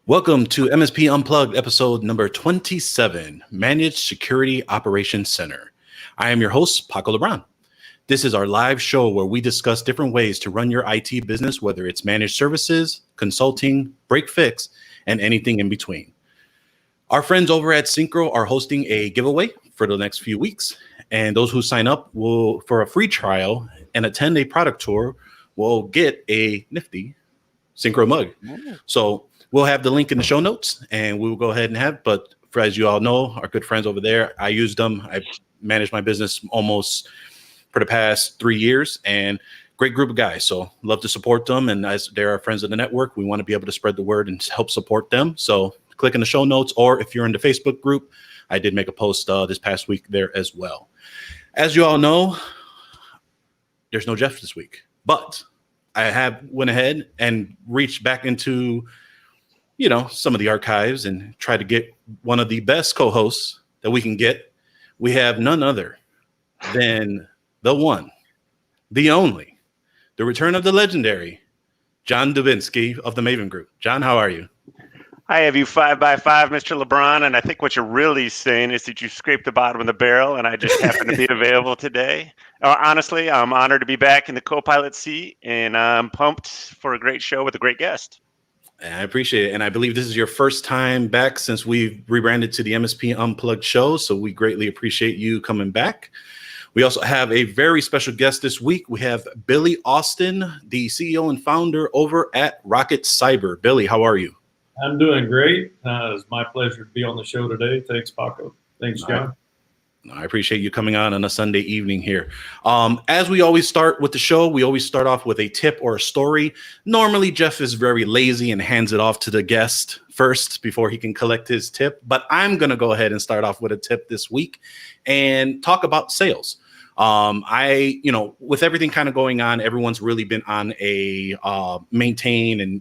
Welcome to MSP Unplugged, episode number 27, Managed Security Operations Center. I am your host, Paco Lebron. This is our live show where we discuss different ways to run your IT business, whether it's managed services, consulting, break fix, and anything in between. Our friends over at Synchro are hosting a giveaway for the next few weeks, and those who sign up will, for a free trial and attend a product tour, will get a nifty Synchro mug. So we'll have the link in the show notes, and we will go ahead and have. But for, as you all know, our good friends over there, I use them. I managed my business almost for the past 3 years, and great group of guys. So love to support them. And as they're our friends of the network, we want to be able to spread the word and help support them. So click in the show notes, or if you're in the Facebook group, I did make a post this past week there as well. As you all know, there's no Jeff this week, but I have went ahead and reached back into, some of the archives and tried to get one of the best co-hosts that we can get. We have none other than the one, the only, the return of the legendary John Dubinsky of the Maven Group. John, how are you? I have you 5x5, Mr. LeBron, and I think what you're really saying is that you scraped the bottom of the barrel, and I just happen to be available today. Honestly, I'm honored to be back in the co-pilot seat, and I'm pumped for a great show with a great guest. I appreciate it, and I believe this is your first time back since we've rebranded to the MSP Unplugged show, so we greatly appreciate you coming back. We also have a very special guest this week. We have Billy Austin, the CEO and founder over at Rocket Cyber. Billy, how are you? I'm doing great. It's my pleasure to be on the show today. Thanks, Paco. Thanks, John. I appreciate you coming on a Sunday evening here. As we always start with the show, we always start off with a tip or a story. Normally, Jeff is very lazy and hands it off to the guest first before he can collect his tip. But I'm going to go ahead and start off with a tip this week and talk about sales. With everything kind of going on, everyone's really been on a maintain and,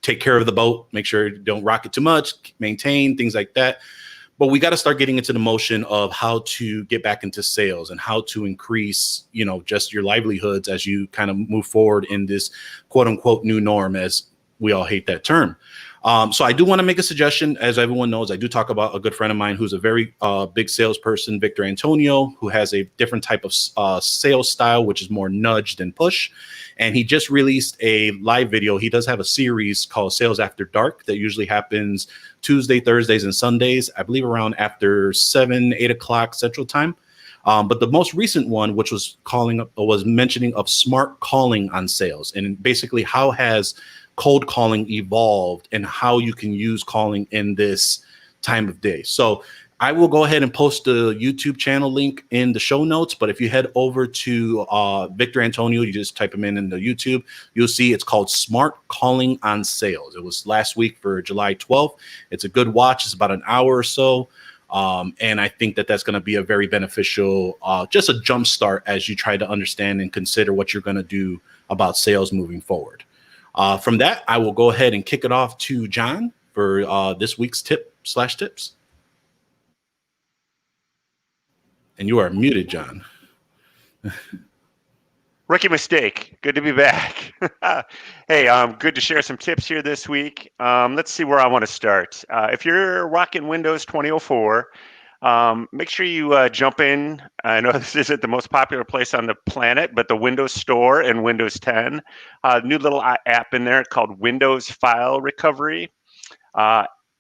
take care of the boat, make sure you don't rock it too much, maintain, things like that. But we got to start getting into the motion of how to get back into sales and how to increase, just your livelihoods as you kind of move forward in this quote unquote new norm, as we all hate that term. So I do want to make a suggestion. As everyone knows, I do talk about a good friend of mine who's a very big salesperson, Victor Antonio, who has a different type of sales style, which is more nudge than push. And he just released a live video. He does have a series called Sales After Dark that usually happens Tuesday, Thursdays, and Sundays, I believe around after 7, 8 o'clock Central Time. But the most recent one, which was mentioning of smart calling on sales, and basically how has cold calling evolved and how you can use calling in this time of day. So I will go ahead and post the YouTube channel link in the show notes. But if you head over to Victor Antonio, you just type him in the YouTube, you'll see it's called Smart Calling on Sales. It was last week for July 12th. It's a good watch. It's about an hour or so. And I think that that's going to be a very beneficial, just a jump start as you try to understand and consider what you're going to do about sales moving forward. From that, I will go ahead and kick it off to John for this week's tip/tips. And you are muted, John. Rookie mistake. Good to be back. Hey, good to share some tips here this week. Let's see where I want to start. If you're rocking Windows 2004, make sure you jump in. I know this isn't the most popular place on the planet, but the Windows Store and Windows 10, new little app in there called Windows File Recovery.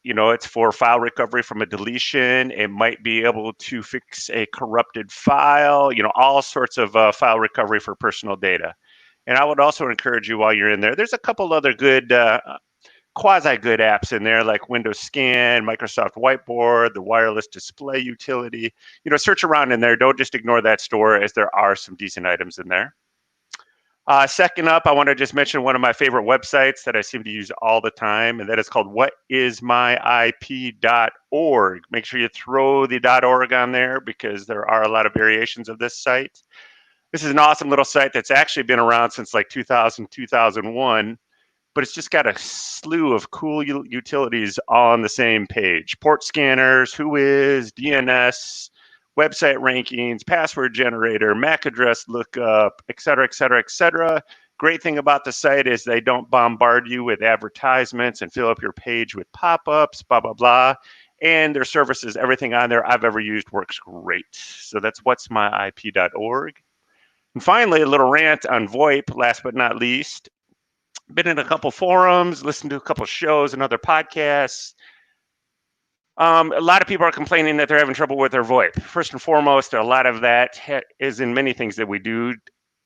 It's for file recovery from a deletion. It might be able to fix a corrupted file, all sorts of file recovery for personal data. And I would also encourage you while you're in there, there's a couple other good quasi-good apps in there like Windows Scan, Microsoft Whiteboard, the wireless display utility. Search around in there. Don't just ignore that store, as there are some decent items in there. Second up, I want to just mention one of my favorite websites that I seem to use all the time, and that is called whatismyip.org. Make sure you throw the .org on there because there are a lot of variations of this site. This is an awesome little site that's actually been around since like 2000, 2001, but it's just got a slew of cool utilities on the same page. Port scanners, Whois, DNS, website rankings, password generator, MAC address lookup, et cetera, et cetera, et cetera. Great thing about the site is they don't bombard you with advertisements and fill up your page with pop-ups, blah, blah, blah. And their services, everything on there I've ever used works great. So that's what'smyip.org. And finally, a little rant on VoIP, last but not least. Been in a couple forums, listened to a couple shows and other podcasts. A lot of people are complaining that they're having trouble with their VoIP. First and foremost, a lot of that is in many things that we do,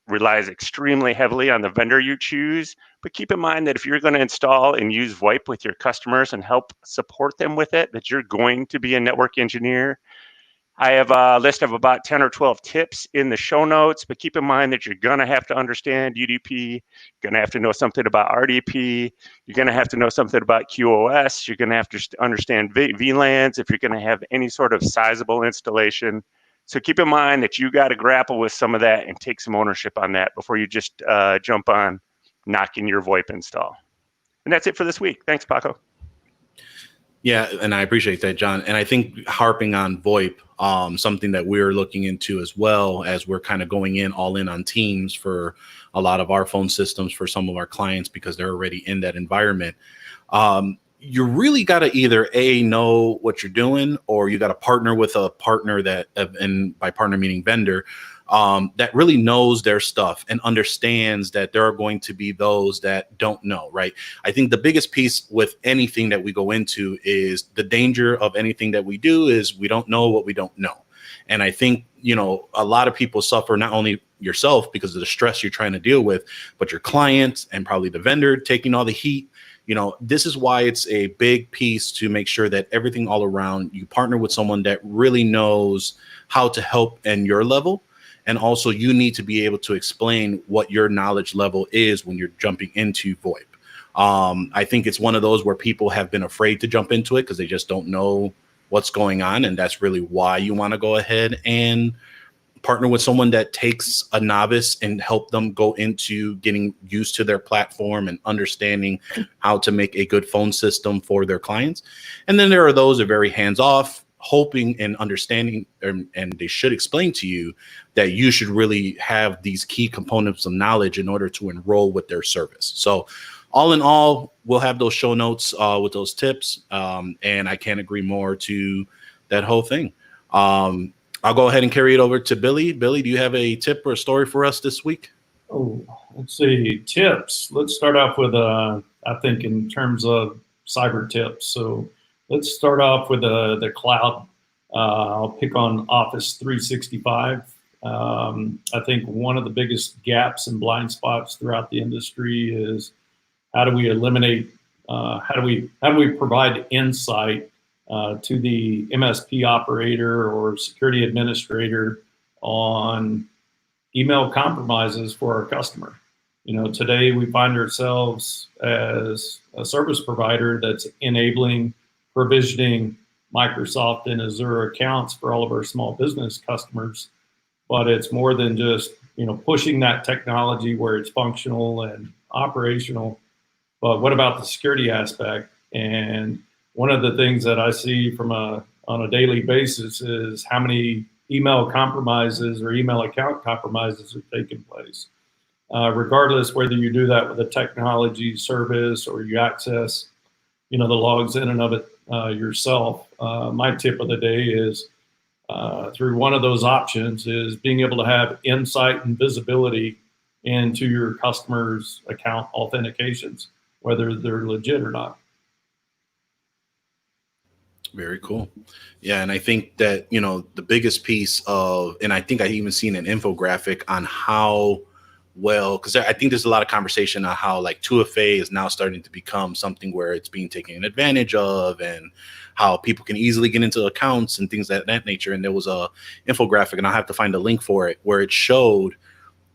relies extremely heavily on the vendor you choose. But keep in mind that if you're going to install and use VoIP with your customers and help support them with it, that you're going to be a network engineer. I have a list of about 10 or 12 tips in the show notes, but keep in mind that you're going to have to understand UDP. You're going to have to know something about RDP. You're going to have to know something about QoS. You're going to have to understand VLANs if you're going to have any sort of sizable installation. So keep in mind that you got to grapple with some of that and take some ownership on that before you just jump on knocking your VoIP install. And that's it for this week. Thanks, Paco. Yeah, and I appreciate that, John. And I think harping on VoIP, something that we're looking into as well as we're kind of going in all in on Teams for a lot of our phone systems for some of our clients because they're already in that environment. You really got to either know what you're doing, or you got to partner with a partner that, and by partner meaning vendor, that really knows their stuff and understands that there are going to be those that don't know, right? I think the biggest piece with anything that we go into is the danger of anything that we do is we don't know what we don't know. And I think, a lot of people suffer, not only yourself because of the stress you're trying to deal with, but your clients and probably the vendor taking all the heat. This is why it's a big piece to make sure that everything all around you partner with someone that really knows how to help in your level. And also you need to be able to explain what your knowledge level is when you're jumping into VoIP. I think it's one of those where people have been afraid to jump into it because they just don't know what's going on. And that's really why you want to go ahead and partner with someone that takes a novice and help them go into getting used to their platform and understanding how to make a good phone system for their clients. And then there are those that are very hands-off, hoping and understanding, and they should explain to you that you should really have these key components of knowledge in order to enroll with their service. So all in all, we'll have those show notes with those tips. And I can't agree more to that whole thing. I'll go ahead and carry it over to Billy. Billy, do you have a tip or a story for us this week? Oh, let's see. Tips. Let's start off with, I think, in terms of cyber tips. So let's start off with the cloud. I'll pick on Office 365. I think one of the biggest gaps and blind spots throughout the industry is how do we eliminate, how do we provide insight to the MSP operator or security administrator on email compromises for our customer. Today we find ourselves as a service provider that's enabling provisioning Microsoft and Azure accounts for all of our small business customers. But it's more than just, pushing that technology where it's functional and operational. But what about the security aspect? And one of the things that I see on a daily basis is how many email compromises or email account compromises are taking place. Regardless whether you do that with a technology service or you access, the logs in and of it yourself. My tip of the day is through one of those options is being able to have insight and visibility into your customers' account authentications, whether they're legit or not. Very cool. Yeah. And I think that, the biggest piece of, and I think I even seen an infographic on how well, because I think there's a lot of conversation on how like 2FA is now starting to become something where it's being taken advantage of and how people can easily get into accounts and things of that nature. And there was a infographic, and I'll have to find a link for it, where it showed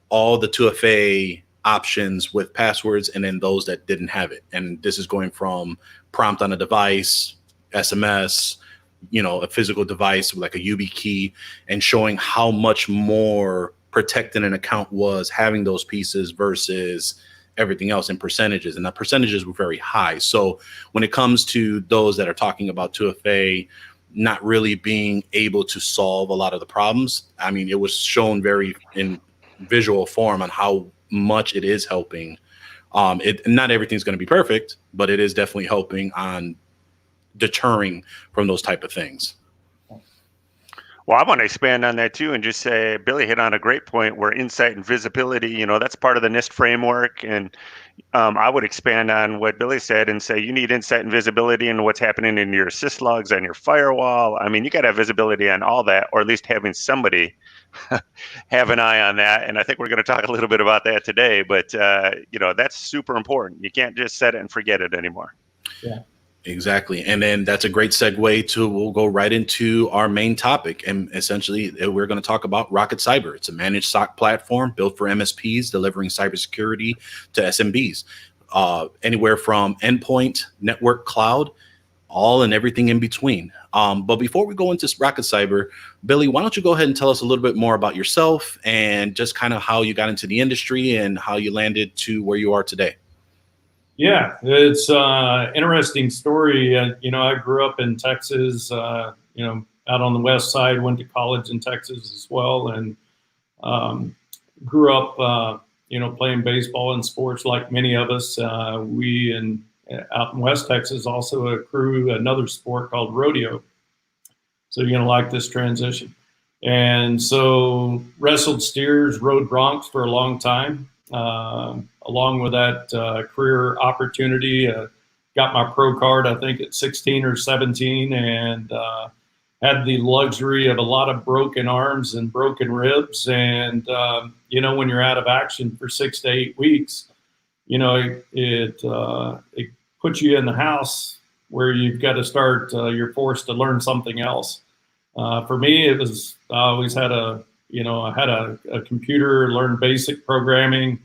all the 2FA options with passwords and then those that didn't have it. And this is going from prompt on a device, SMS, a physical device with like a YubiKey, and showing how much more protecting an account was having those pieces versus everything else in percentages. And the percentages were very high. So when it comes to those that are talking about 2FA not really being able to solve a lot of the problems, I mean, it was shown very in visual form on how much it is helping. Not everything's going to be perfect, but it is definitely helping on deterring from those type of things. Well, I want to expand on that too and just say Billy hit on a great point where insight and visibility, that's part of the NIST framework. And I would expand on what Billy said and say you need insight and visibility into what's happening in your syslogs on your firewall. I mean, you got to have visibility on all that, or at least having somebody have an eye on that. And I think we're going to talk a little bit about that today. But, that's super important. You can't just set it and forget it anymore. Yeah. Exactly. And then that's a great segue to, we'll go right into our main topic. And essentially, we're going to talk about Rocket Cyber. It's a managed SOC platform built for MSPs, delivering cybersecurity to SMBs, anywhere from endpoint, network, cloud, all and everything in between. But before we go into Rocket Cyber, Billy, why don't you go ahead and tell us a little bit more about yourself and just kind of how you got into the industry and how you landed to where you are today? Yeah, it's an interesting story. I grew up in Texas, out on the west side, went to college in Texas as well, and grew up, playing baseball and sports like many of us. We out in West Texas also accrue another sport called rodeo. So you're going to like this transition. And so wrestled steers, rode broncs for a long time. Along with that career opportunity, got my pro card, I think at 16 or 17, and had the luxury of a lot of broken arms and broken ribs. And, when you're out of action for 6 to 8 weeks, it puts you in the house where you've got to start, you're forced to learn something else. For me, it was, I always had I had a computer, learned basic programming,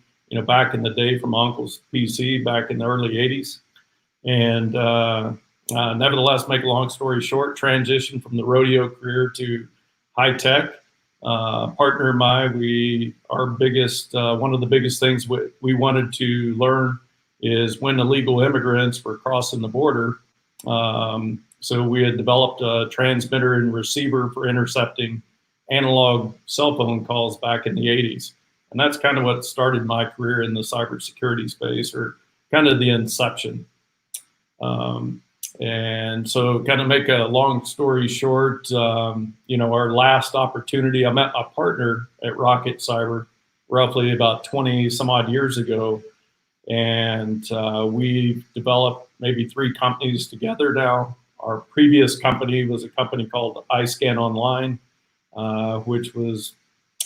back in the day from Uncle's PC back in the early 80s. And nevertheless, make a long story short, transition from the rodeo career to high tech. Partner of mine, one of the biggest things we wanted to learn is when illegal immigrants were crossing the border. So we had developed a transmitter and receiver for intercepting analog cell phone calls back in the 80s. And that's kind of what started my career in the cybersecurity space, or kind of the inception. And so kind of make a long story short, our last opportunity, I met my partner at Rocket Cyber roughly about 20 some odd years ago. And we developed maybe 3 companies together now. Our previous company was a company called iScan Online, which was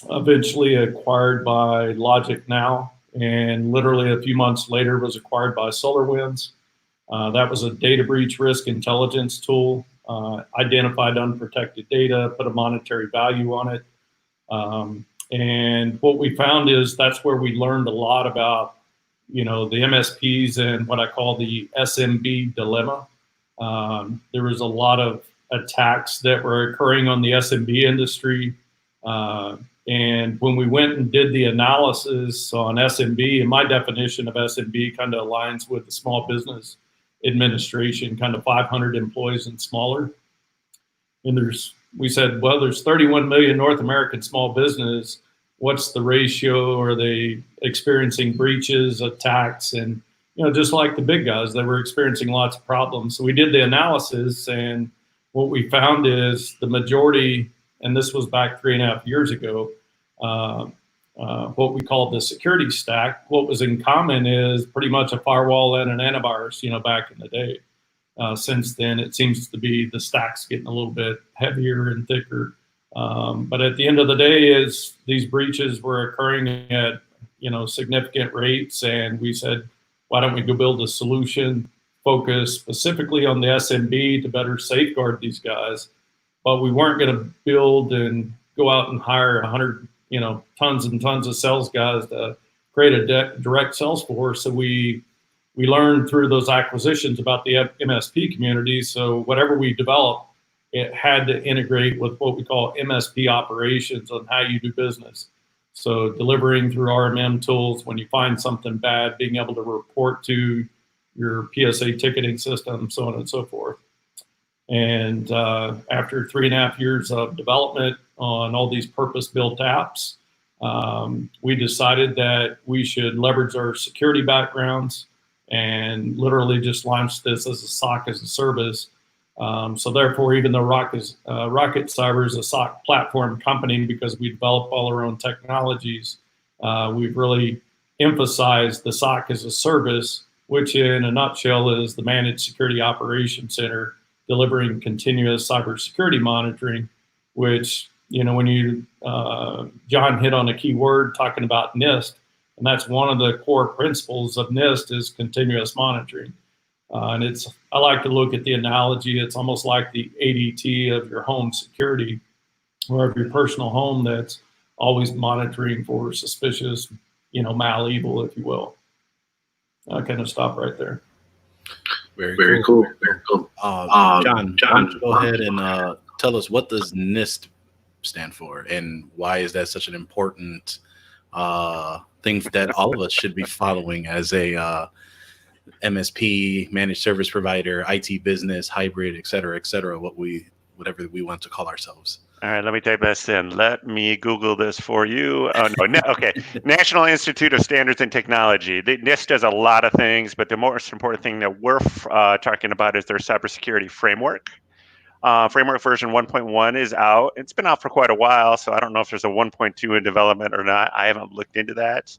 eventually acquired by Logic Now, and literally a few months later was acquired by SolarWinds. That was a data breach risk intelligence tool, identified unprotected data, put a monetary value on it. And what we found is that's where we learned a lot about, the MSPs and what I call the SMB dilemma. There was a lot of attacks that were occurring on the SMB industry. And when we went and did the analysis on SMB, and my definition of SMB kind of aligns with the Small Business Administration, kind of 500 employees and smaller. And we said, well, there's 31 million North American small business. What's the ratio? Are they experiencing breaches, attacks? And, just like the big guys, they were experiencing lots of problems. So we did the analysis, and what we found is the majority, and this was back 3.5 years ago, what we called the security stack. What was in common is pretty much a firewall and an antivirus, back in the day. Since then, it seems to be the stack's getting a little bit heavier and thicker. But at the end of the day, is these breaches were occurring at, significant rates. And we said, why don't we go build a solution focused specifically on the SMB to better safeguard these guys? But we weren't going to build and go out and hire 100, tons and tons of sales guys to create a direct sales force. So we learned through those acquisitions about the MSP community. So whatever we developed, it had to integrate with what we call MSP operations on how you do business. So delivering through RMM tools, when you find something bad, being able to report to your PSA ticketing system, so on and so forth. And after 3.5 years of development on all these purpose-built apps, we decided that we should leverage our security backgrounds and literally just launch this as a SOC as a service. So therefore, even though Rocket Cyber is a SOC platform company, because we develop all our own technologies, we've really emphasized the SOC as a service, which in a nutshell is the Managed Security Operations Center delivering continuous cybersecurity monitoring, which, you know, when you, John hit on a key word talking about NIST, and that's one of the core principles of NIST is continuous monitoring. And I like to look at the analogy, it's almost like the ADT of your home security or of your personal home that's always monitoring for suspicious, you know, mal-evil, if you will. I'll kind of stop right there. Very cool. John, why don't you go ahead and tell us, what does NIST stand for, and why is that such an important thing that all of us should be following as a MSP, managed service provider, IT business, hybrid, et cetera, whatever we want to call ourselves. All right, let me type this in. Let me Google this for you. Oh, no, okay. National Institute of Standards and Technology. The NIST does a lot of things, but the most important thing that we're talking about is their cybersecurity framework. Framework version 1.1 is out. It's been out for quite a while, so I don't know if there's a 1.2 in development or not. I haven't looked into that.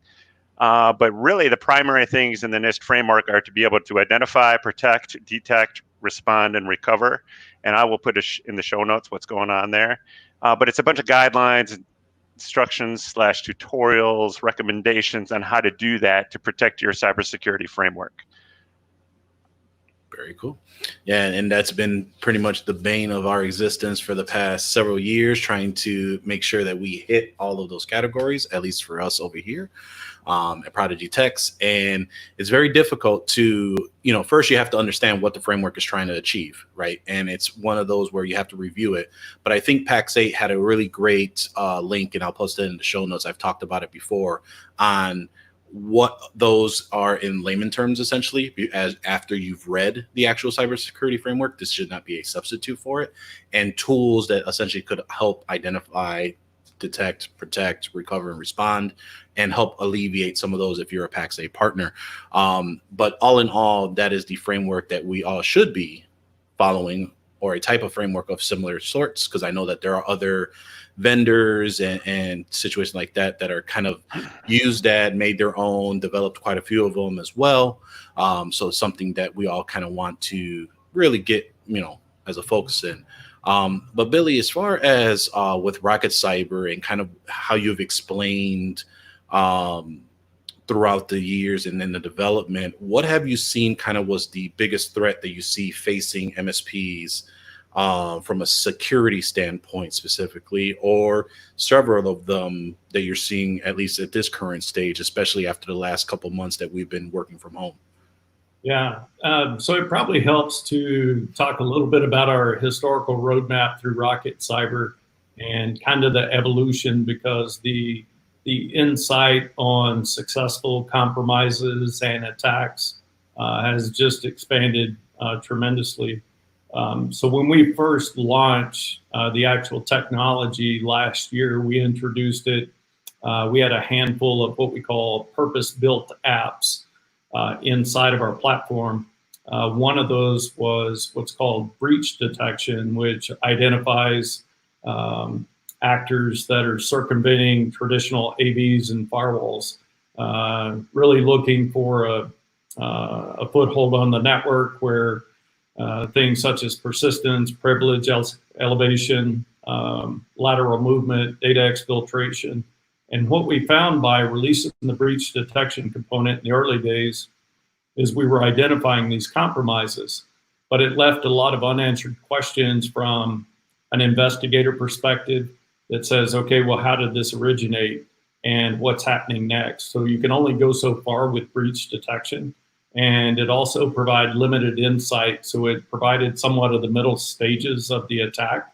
But really, the primary things in the NIST framework are to be able to identify, protect, detect, respond, and recover. And I will put in the show notes what's going on there. But it's a bunch of guidelines, instructions / tutorials, recommendations on how to do that to protect your cybersecurity framework. Very cool. Yeah, and that's been pretty much the bane of our existence for the past several years, trying to make sure that we hit all of those categories, at least for us over here at ProdigyTeks. And it's very difficult to, you know, first you have to understand what the framework is trying to achieve, right? And it's one of those where you have to review it. But I think PAX 8 had a really great link, and I'll post it in the show notes. I've talked about it before on what those are in layman terms, essentially, as after you've read the actual cybersecurity framework. This should not be a substitute for it, and tools that essentially could help identify, detect, protect, recover, and respond, and help alleviate some of those if you're a PAX 8 partner. But all in all, that is the framework that we all should be following, or a type of framework of similar sorts, because I know that there are other vendors and situations like that that are kind of used that, made their own, developed quite a few of them as well. So it's something that we all kind of want to really get, you know, as a focus in. But Billy, as far as with Rocket Cyber and kind of how you've explained throughout the years and then the development, what have you seen kind of was the biggest threat that you see facing MSPs from a security standpoint specifically, or several of them that you're seeing, at least at this current stage, especially after the last couple of months that we've been working from home? Yeah, so it probably helps to talk a little bit about our historical roadmap through Rocket Cyber and kind of the evolution, because the insight on successful compromises and attacks has just expanded tremendously. So when we first launched the actual technology last year, we introduced it. We had a handful of what we call purpose-built apps inside of our platform. One of those was what's called breach detection, which identifies actors that are circumventing traditional AVs and firewalls, really looking for a foothold on the network where things such as persistence, privilege elevation, lateral movement, data exfiltration. And what we found by releasing the breach detection component in the early days is we were identifying these compromises, but it left a lot of unanswered questions from an investigator perspective that says, okay, well, how did this originate and what's happening next? So you can only go so far with breach detection. And it also provided limited insight. So it provided somewhat of the middle stages of the attack.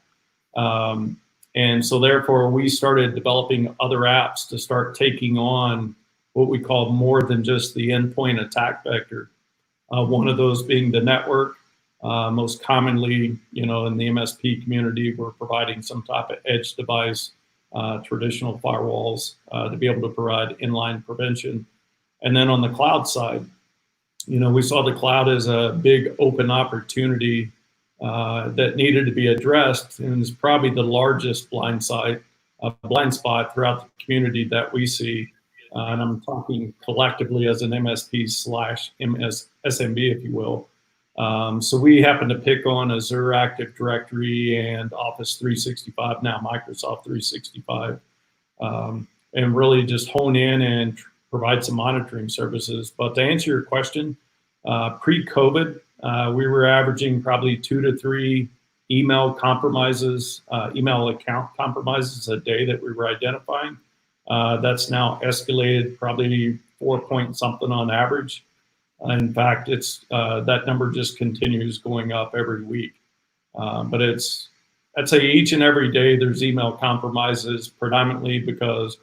And so therefore we started developing other apps to start taking on what we call more than just the endpoint attack vector. One of those being the network. Most commonly, you know, in the MSP community, we're providing some type of edge device traditional firewalls to be able to provide inline prevention. And then on the cloud side, we saw the cloud as a big open opportunity that needed to be addressed, and is probably the largest blind spot throughout the community that we see. And I'm talking collectively as an MSP / SMB, if you will. So we happen to pick on Azure Active Directory and Office 365, now Microsoft 365, and really just hone in and provide some monitoring services. But to answer your question, pre-COVID, we were averaging probably 2 to 3 email compromises, email account compromises a day that we were identifying. That's now escalated probably 4 point something on average. In fact, it's that number just continues going up every week. But I'd say each and every day there's email compromises, predominantly because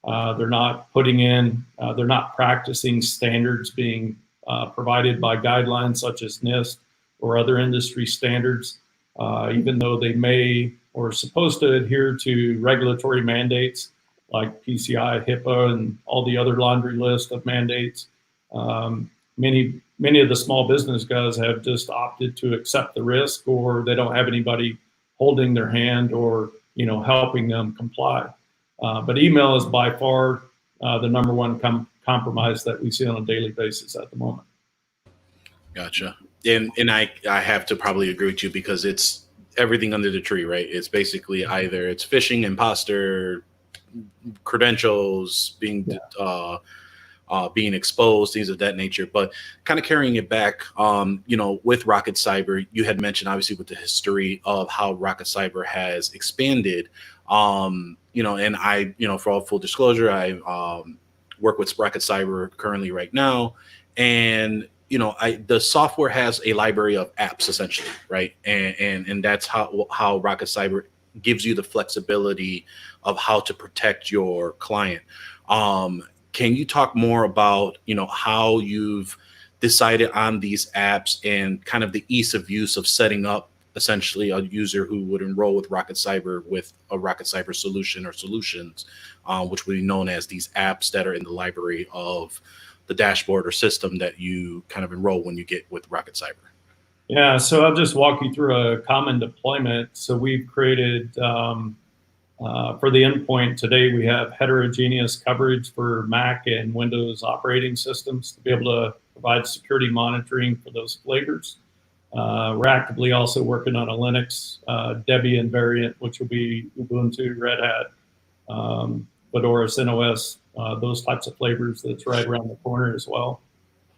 they're not they're not practicing standards being provided by guidelines such as NIST or other industry standards, even though they may or are supposed to adhere to regulatory mandates like PCI, HIPAA, and all the other laundry list of mandates. Many of the small business guys have just opted to accept the risk, or they don't have anybody holding their hand or helping them comply. But email is by far the number one compromise that we see on a daily basis at the moment. Gotcha. And I have to probably agree with you, because it's everything under the tree, right? It's basically either it's phishing, imposter, credentials being being exposed, things of that nature. But kind of carrying it back, with Rocket Cyber, you had mentioned obviously with the history of how Rocket Cyber has expanded. And I, for all full disclosure, I work with Rocket Cyber currently right now, and the software has a library of apps essentially, right? And that's how Rocket Cyber gives you the flexibility of how to protect your client. Can you talk more about, how you've decided on these apps and kind of the ease of use of setting up essentially a user who would enroll with Rocket Cyber with a Rocket Cyber solution or solutions, which would be known as these apps that are in the library of the dashboard or system that you kind of enroll when you get with Rocket Cyber? Yeah, so I'll just walk you through a common deployment. So we've created, for the endpoint today, we have heterogeneous coverage for Mac and Windows operating systems to be able to provide security monitoring for those flavors. We're actively also working on a Linux Debian variant, which will be Ubuntu, Red Hat, Fedora, CentOS, those types of flavors. That's right around the corner as well.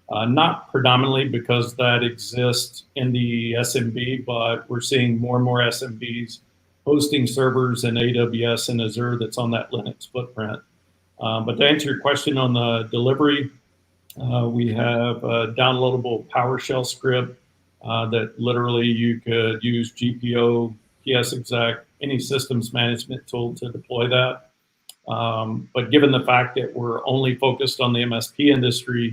Not predominantly because that exists in the SMB, but we're seeing more and more SMBs hosting servers in AWS and Azure that's on that Linux footprint. But to answer your question on the delivery, we have a downloadable PowerShell script that literally you could use GPO, PSExec, any systems management tool to deploy that. But given the fact that we're only focused on the MSP industry,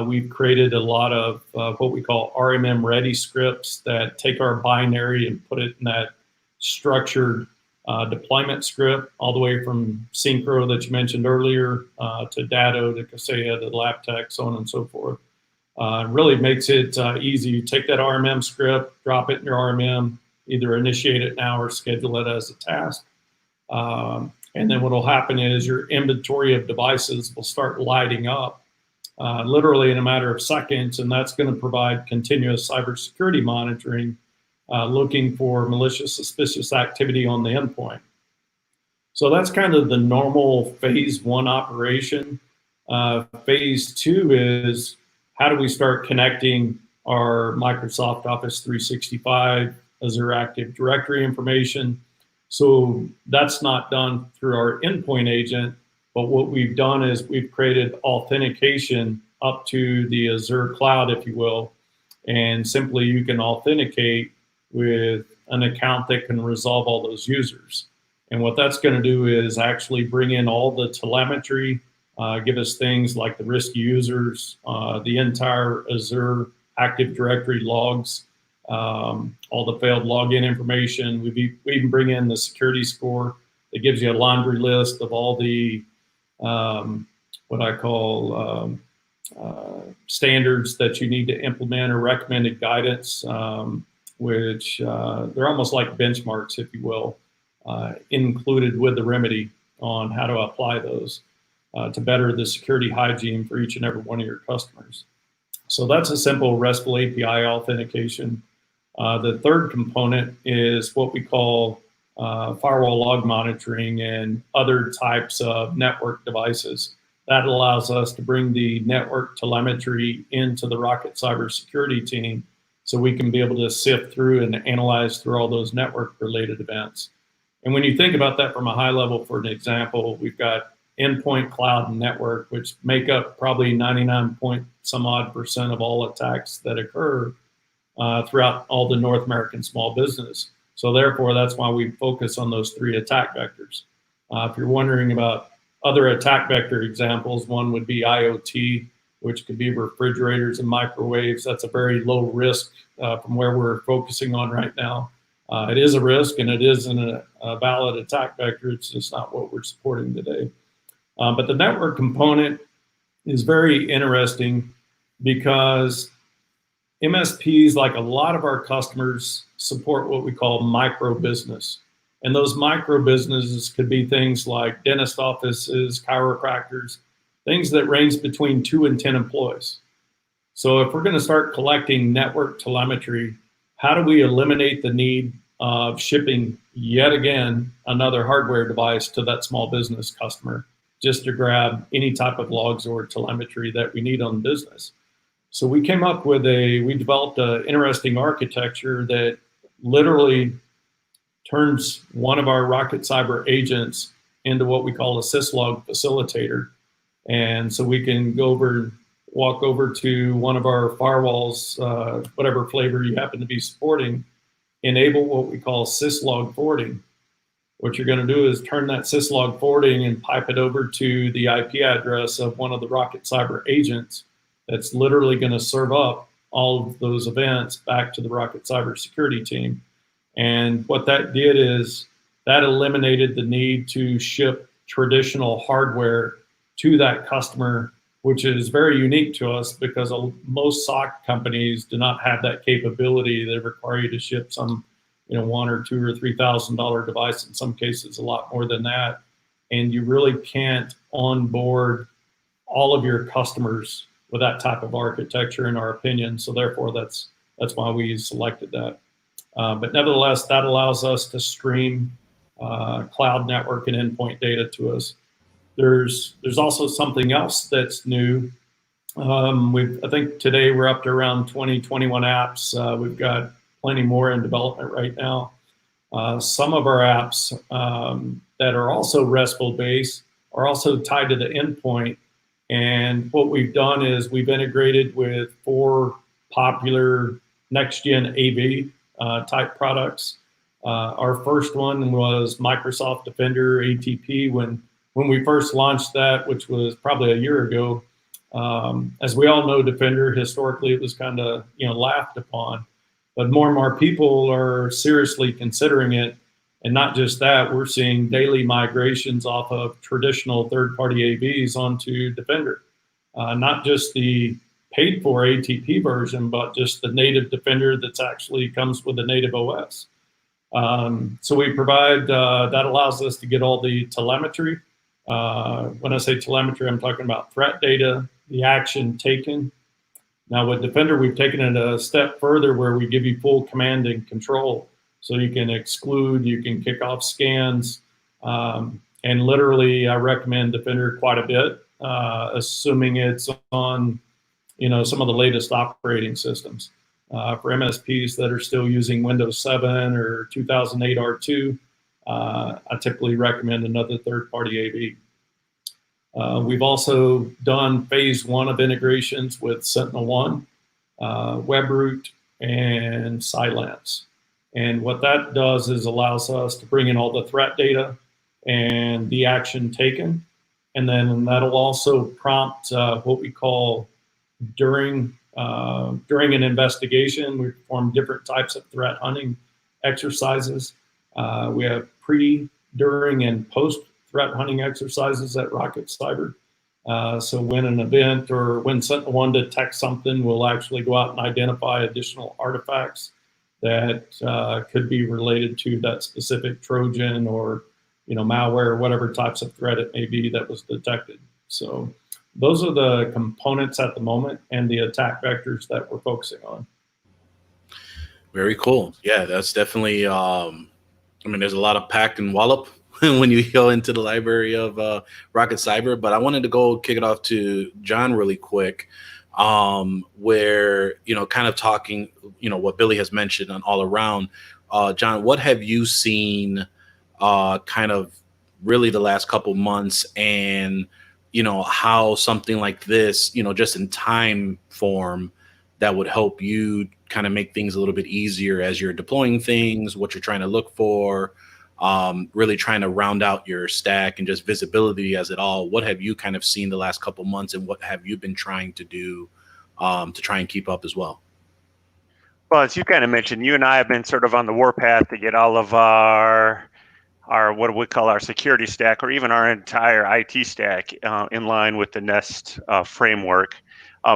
we've created a lot of what we call RMM ready scripts that take our binary and put it in that structured deployment script, all the way from Synchro that you mentioned earlier to Datto to Kaseya to LabTech, so on and so forth. Really makes it easy. You take that RMM script, drop it in your RMM, either initiate it now or schedule it as a task. And then what will happen is your inventory of devices will start lighting up literally in a matter of seconds, and that's going to provide continuous cybersecurity monitoring, looking for malicious, suspicious activity on the endpoint. So that's kind of the normal phase one operation. Phase two is how do we start connecting our Microsoft Office 365, Azure Active Directory information. So that's not done through our endpoint agent, but what we've done is we've created authentication up to the Azure cloud, if you will, and simply you can authenticate with an account that can resolve all those users. And what that's going to do is actually bring in all the telemetry, give us things like the risky users, the entire Azure Active Directory logs, all the failed login information. We even bring in the security score It gives you a laundry list of all the what I call standards that you need to implement or recommended guidance, which they're almost like benchmarks, if you will, included with the remedy on how to apply those to better the security hygiene for each and every one of your customers. So that's a simple RESTful API authentication. The third component is what we call firewall log monitoring and other types of network devices. That allows us to bring the network telemetry into the Rocket cybersecurity team so we can be able to sift through and analyze through all those network related events. And when you think about that from a high level, for an example, we've got endpoint, cloud, and network, which make up probably 99% of all attacks that occur throughout all the North American small business. So therefore, that's why we focus on those three attack vectors. If you're wondering about other attack vector examples, one would be IoT, which could be refrigerators and microwaves. That's a very low risk from where we're focusing on right now. It is a risk and it isn't a valid attack vector. It's just not what we're supporting today. But the network component is very interesting because MSPs, like a lot of our customers, support what we call micro business. And those micro businesses could be things like dentist offices, chiropractors, things that range between 2 and 10 employees. So if we're going to start collecting network telemetry, how do we eliminate the need of shipping yet again another hardware device to that small business customer just to grab any type of logs or telemetry that we need on the business? So we came up with we developed an interesting architecture that literally turns one of our Rocket Cyber agents into what we call a syslog facilitator. And so we can walk over to one of our firewalls, whatever flavor you happen to be supporting, enable what we call syslog forwarding. What you're going to do is turn that syslog forwarding and pipe it over to the IP address of one of the Rocket Cyber agents that's literally going to serve up all of those events back to the Rocket Cyber security team. And what that did is that eliminated the need to ship traditional hardware to that customer, which is very unique to us because most SOC companies do not have that capability. They require you to ship some, $1,000 or $2,000 or $3,000 device, in some cases a lot more than that. And you really can't onboard all of your customers with that type of architecture, in our opinion. So therefore, that's why we selected that. But nevertheless, that allows us to stream cloud network and endpoint data to us. There's also something else that's new. I think today we're up to around 21 apps. We've got plenty more in development right now. Some of our apps that are also RESTful based are also tied to the endpoint. And what we've done is we've integrated with 4 popular next-gen AV type products. Our first one was Microsoft Defender ATP. When we first launched that, which was probably a year ago, as we all know, Defender, historically, it was kind of laughed upon. But more and more people are seriously considering it. And not just that, we're seeing daily migrations off of traditional third-party AVs onto Defender. Not just the paid-for ATP version, but just the native Defender that's actually comes with the native OS. So we provide, that allows us to get all the telemetry. When I say telemetry, I'm talking about threat data, the action taken. Now with Defender, we've taken it a step further where we give you full command and control. So you can exclude, you can kick off scans, and literally I recommend Defender quite a bit, assuming it's on some of the latest operating systems. For MSPs that are still using Windows 7 or 2008 R2, I typically recommend another third-party AV. We've also done phase 1 of integrations with SentinelOne, WebRoot, and Cylance. And what that does is allows us to bring in all the threat data and the action taken. And then that'll also prompt what we call during an investigation. We perform different types of threat hunting exercises. We have pre, during and post threat hunting exercises at Rocket Cyber. So when an event or when SentinelOne detects something, we'll actually go out and identify additional artifacts that could be related to that specific Trojan or malware or whatever types of threat it may be that was detected. So those are the components at the moment and the attack vectors that we're focusing on. Very cool. Yeah, that's definitely, there's a lot of packed and wallop when you go into the library of Rocket Cyber, but I wanted to go kick it off to John really quick, where, kind of talking, what Billy has mentioned on all around. John, what have you seen kind of really the last couple months, and, how something like this, just in time form, that would help you kind of make things a little bit easier as you're deploying things, what you're trying to look for, really trying to round out your stack and just visibility as it all. What have you kind of seen the last couple months, and what have you been trying to do to try and keep up as well? Well, as you kind of mentioned, you and I have been sort of on the warpath to get all of our what we call our security stack, or even our entire IT stack, in line with the Nest framework.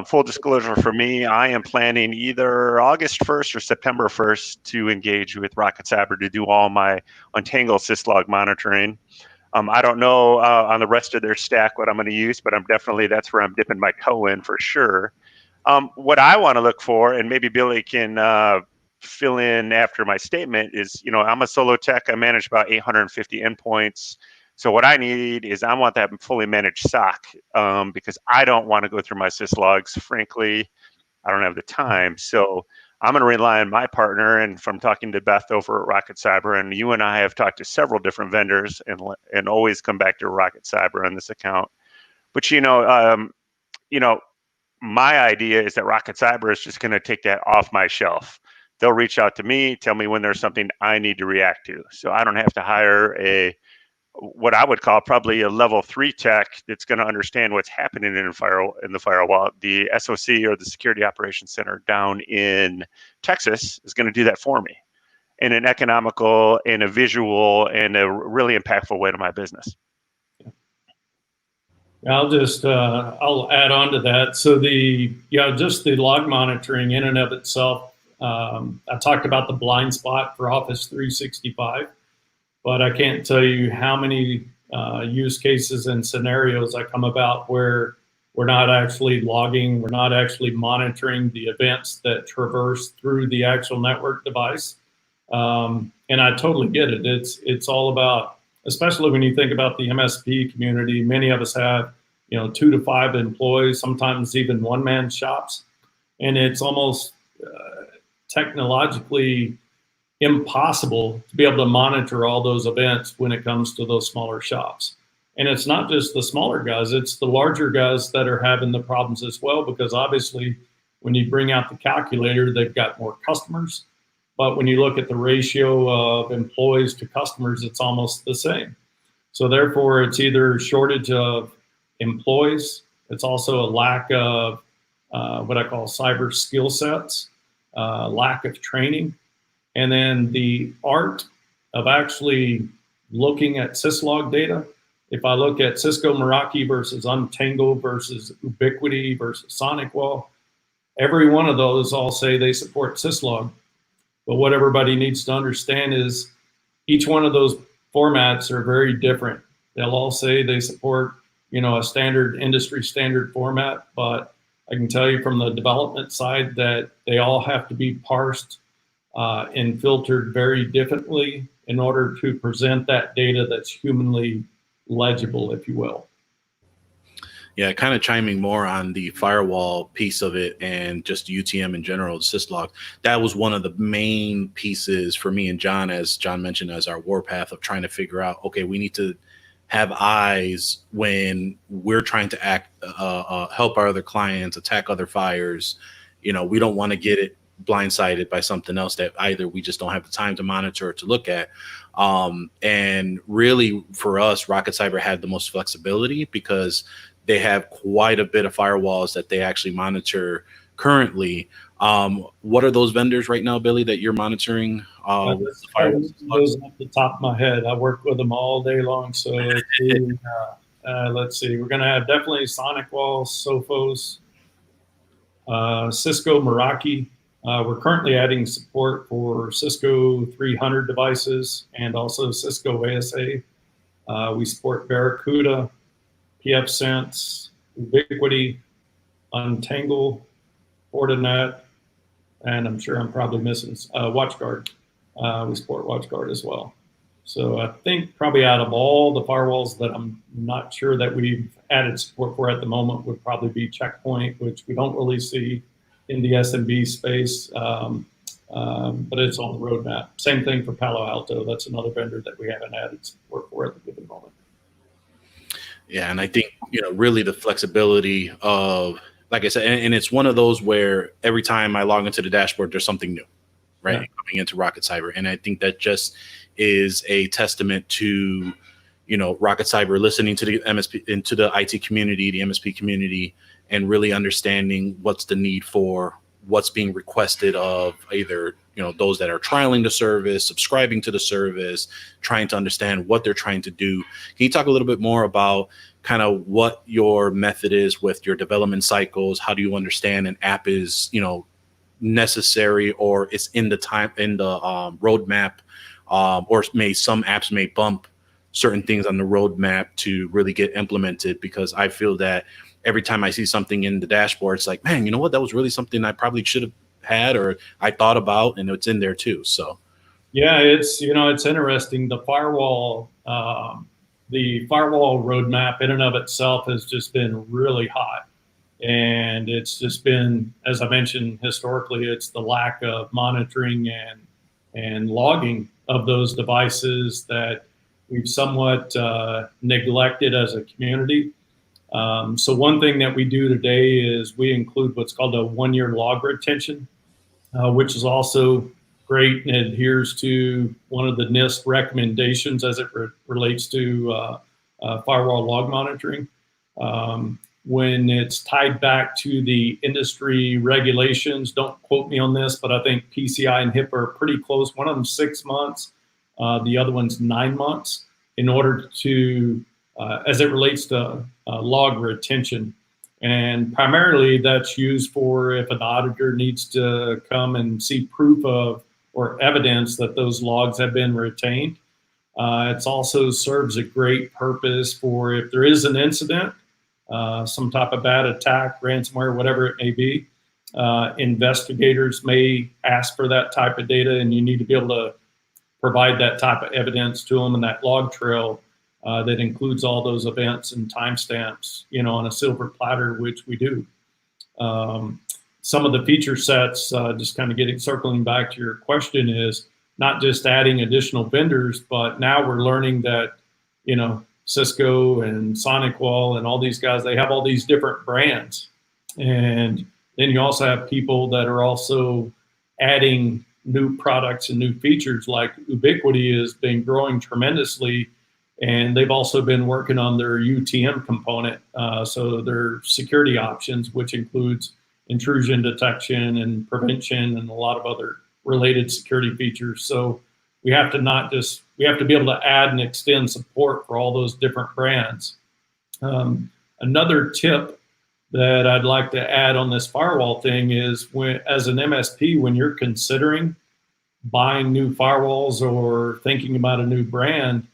Full disclosure for me, I am planning either August 1st or September 1st to engage with Rocket Cyber to do all my Untangled syslog monitoring. I don't know on the rest of their stack what I'm going to use, but that's where I'm dipping my toe in for sure. What I want to look for, and maybe Billy can fill in after my statement, is, I'm a solo tech. I manage about 850 endpoints. So what I need is I want that fully managed SOC, because I don't want to go through my syslogs. Frankly, I don't have the time. So I'm going to rely on my partner. And from talking to Beth over at Rocket Cyber, and you and I have talked to several different vendors, and always come back to Rocket Cyber on this account. But my idea is that Rocket Cyber is just going to take that off my shelf. They'll reach out to me, tell me when there's something I need to react to. So I don't have to hire what I would call probably a level 3 tech that's going to understand what's happening in the firewall. The SOC, or the Security Operations Center down in Texas, is going to do that for me in an economical and a visual and a really impactful way to my business. I'll add on to that. So just the log monitoring in and of itself, I talked about the blind spot for Office 365, but I can't tell you how many use cases and scenarios I come about where we're not actually logging, we're not actually monitoring the events that traverse through the actual network device. And I totally get it. It's all about, especially when you think about the MSP community, many of us have 2 to 5 employees, sometimes even one-man shops, and it's almost technologically impossible to be able to monitor all those events when it comes to those smaller shops. And it's not just the smaller guys, it's the larger guys that are having the problems as well, because obviously when you bring out the calculator, they've got more customers. But when you look at the ratio of employees to customers, it's almost the same. So therefore, it's either shortage of employees, it's also a lack of what I call cyber skill sets, lack of training, and then the art of actually looking at syslog data. If I look at Cisco Meraki versus Untangled versus Ubiquity versus SonicWall, every one of those all say they support syslog. But what everybody needs to understand is each one of those formats are very different. They'll all say they support, a standard industry standard format, but I can tell you from the development side that they all have to be parsed and filtered very differently in order to present that data that's humanly legible, if you will. Yeah, kind of chiming more on the firewall piece of it and just UTM in general, syslog. That was one of the main pieces for me and John, as John mentioned, as our warpath of trying to figure out, okay, we need to have eyes when we're trying to help our other clients, attack other fires. We don't want to get it blindsided by something else that either we just don't have the time to monitor or to look at. And really for us, Rocket Cyber had the most flexibility because they have quite a bit of firewalls that they actually monitor currently. What are those vendors right now, Billy, that you're monitoring? With the firewalls? Those off the top of my head. I work with them all day long. So let's see. We're going to have definitely SonicWall, Sophos, Cisco Meraki. We're currently adding support for Cisco 300 devices and also Cisco ASA. We support Barracuda, pfSense, Ubiquity, Untangle, Fortinet, and I'm sure I'm probably missing WatchGuard. We support WatchGuard as well. So I think probably out of all the firewalls that I'm not sure that we've added support for at the moment would probably be Checkpoint, which we don't really see in the SMB space, but it's on the roadmap. Same thing for Palo Alto. That's another vendor that we haven't added support for at the given moment. Yeah, and I think, really the flexibility of, like I said, and it's one of those where every time I log into the dashboard, there's something new, right? Yeah. Coming into Rocket Cyber. And I think that just is a testament to, Rocket Cyber listening to the MSP, into the IT community, the MSP community, and really understanding what's the need for, what's being requested of either, those that are trialing the service, subscribing to the service, trying to understand what they're trying to do. Can you talk a little bit more about kind of what your method is with your development cycles? How do you understand an app is, necessary, or it's in the roadmap, or some apps may bump certain things on the roadmap to really get implemented? Because I feel that every time I see something in the dashboard, it's like, man, you know what? That was really something I probably should have had, or I thought about, and it's in there too. So, yeah, it's interesting. The firewall roadmap in and of itself has just been really hot, and it's just been, as I mentioned, historically, it's the lack of monitoring and logging of those devices that we've somewhat neglected as a community. So one thing that we do today is we include what's called a 1-year log retention, which is also great and adheres to one of the NIST recommendations as it relates to firewall log monitoring. When it's tied back to the industry regulations, don't quote me on this, but I think PCI and HIPAA are pretty close. One of them 6 months, the other one's 9 months, in order to, as it relates to log retention. And primarily that's used for if an auditor needs to come and see proof of or evidence that those logs have been retained. It also serves a great purpose for if there is an incident, some type of bad attack, ransomware, whatever it may be. Investigators may ask for that type of data, and you need to be able to provide that type of evidence to them, and that log trail that includes all those events and timestamps, on a silver platter, which we do. Some of the feature sets, just kind of circling back to your question, is not just adding additional vendors, but now we're learning that, Cisco and SonicWall and all these guys, they have all these different brands. And then you also have people that are also adding new products and new features, like Ubiquity has been growing tremendously. And they've also been working on their UTM component, so their security options, which includes intrusion detection and prevention and a lot of other related security features. So we have to we have to be able to add and extend support for all those different brands. Another tip that I'd like to add on this firewall thing is, as an MSP, when you're considering buying new firewalls or thinking about a new brand,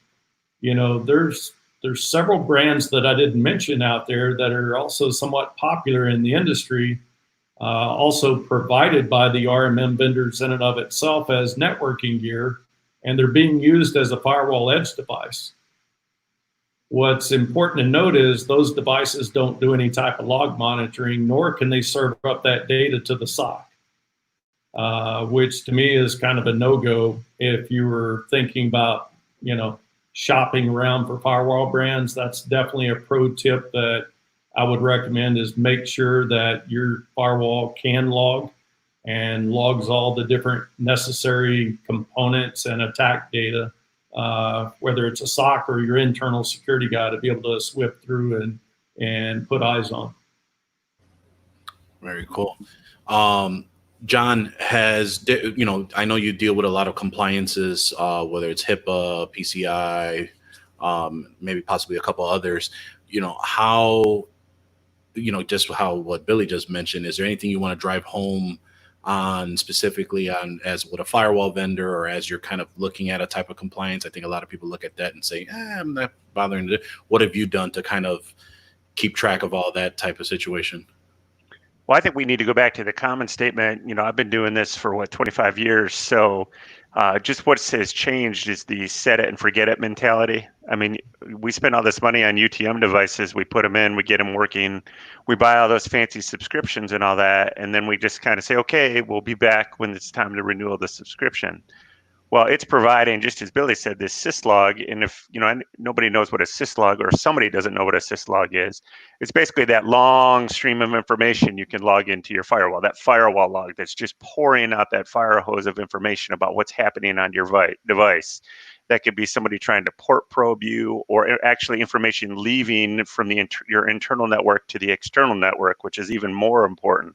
there's several brands that I didn't mention out there that are also somewhat popular in the industry, also provided by the RMM vendors in and of itself as networking gear, and they're being used as a firewall edge device. What's important to note is those devices don't do any type of log monitoring, nor can they serve up that data to the SOC, which to me is kind of a no-go if you were thinking about, shopping around for firewall brands. That's definitely a pro tip that I would recommend, is make sure that your firewall can log and logs all the different necessary components and attack data, whether it's a SOC or your internal security guy, to be able to swift through and put eyes on. Very cool. John, I know you deal with a lot of compliances, whether it's HIPAA, PCI, maybe possibly a couple others. Just how what Billy just mentioned, is there anything you want to drive home on specifically on as with a firewall vendor, or as you're kind of looking at a type of compliance? I think a lot of people look at that and say, I'm not bothering to. What have you done to kind of keep track of all that type of situation? Well, I think we need to go back to the common statement. I've been doing this for 25 years. So just what has changed is the set it and forget it mentality. I mean, we spend all this money on UTM devices. We put them in, we get them working. We buy all those fancy subscriptions and all that. And then we just kind of say, okay, we'll be back when it's time to renew the subscription. Well, it's providing, just as Billy said, this syslog. And if nobody knows what a syslog, or somebody doesn't know what a syslog is, it's basically that long stream of information you can log into your firewall, that firewall log that's just pouring out that fire hose of information about what's happening on your device. That could be somebody trying to port probe you, or actually information leaving from your internal network to the external network, which is even more important.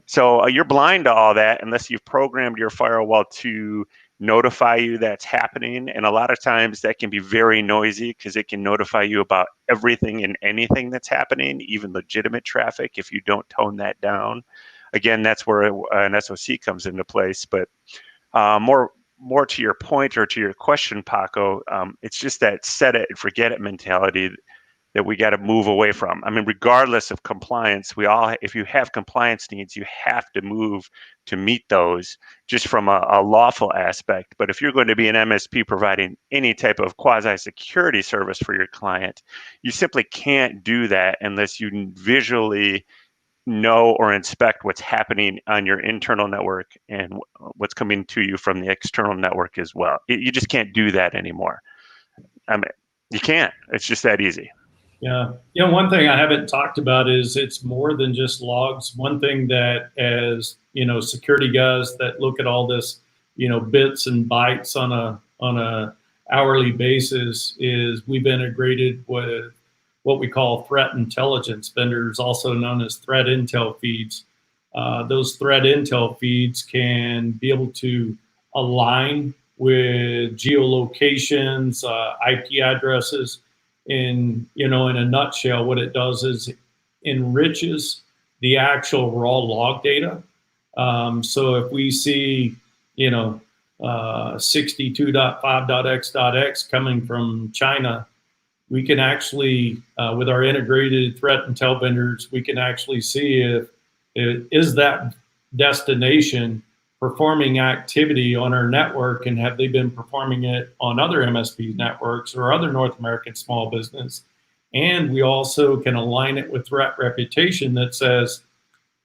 So you're blind to all that unless you've programmed your firewall to notify you that's happening. And a lot of times that can be very noisy, because it can notify you about everything and anything that's happening, even legitimate traffic, if you don't tone that down. Again, that's where an SOC comes into place. But more to your point, or to your question, Paco, it's just that set it and forget it mentality that we got to move away from. I mean, regardless of compliance, if you have compliance needs, you have to move to meet those, just from a lawful aspect. But if you're going to be an MSP providing any type of quasi-security service for your client, you simply can't do that unless you visually know or inspect what's happening on your internal network and what's coming to you from the external network as well. You just can't do that anymore. I mean, you can't. It's just that easy. Yeah. One thing I haven't talked about is it's more than just logs. One thing that, as security guys that look at all this, bits and bytes on a hourly basis, is we've integrated with what we call threat intelligence vendors, also known as threat intel feeds. Those threat intel feeds can be able to align with geolocations, IP addresses. In a nutshell, what it does is enriches the actual raw log data. So if we see 62.5.x.x coming from China, we can actually, with our integrated threat intel vendors, we can actually see if is that destination performing activity on our network, and have they been performing it on other MSP networks or other North American small business. And we also can align it with threat reputation that says,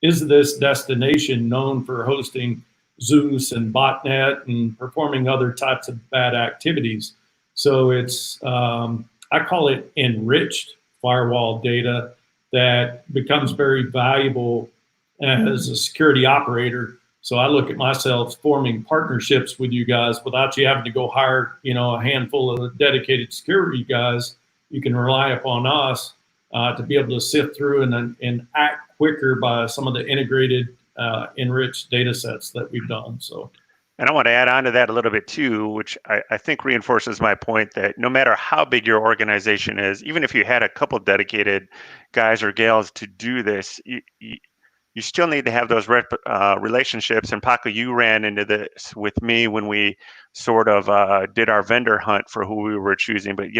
is this destination known for hosting Zeus and botnet and performing other types of bad activities? So it's, I call it enriched firewall data that becomes very valuable as a security operator. So I look at myself forming partnerships with you guys without you having to go hire, a handful of dedicated security guys. You can rely upon us to be able to sift through and act quicker by some of the integrated, enriched data sets that we've done. So, and I want to add on to that a little bit too, which I think reinforces my point that no matter how big your organization is, even if you had a couple dedicated guys or gals to do this, you still need to have those relationships. And Paco, you ran into this with me when we sort of did our vendor hunt for who we were choosing. But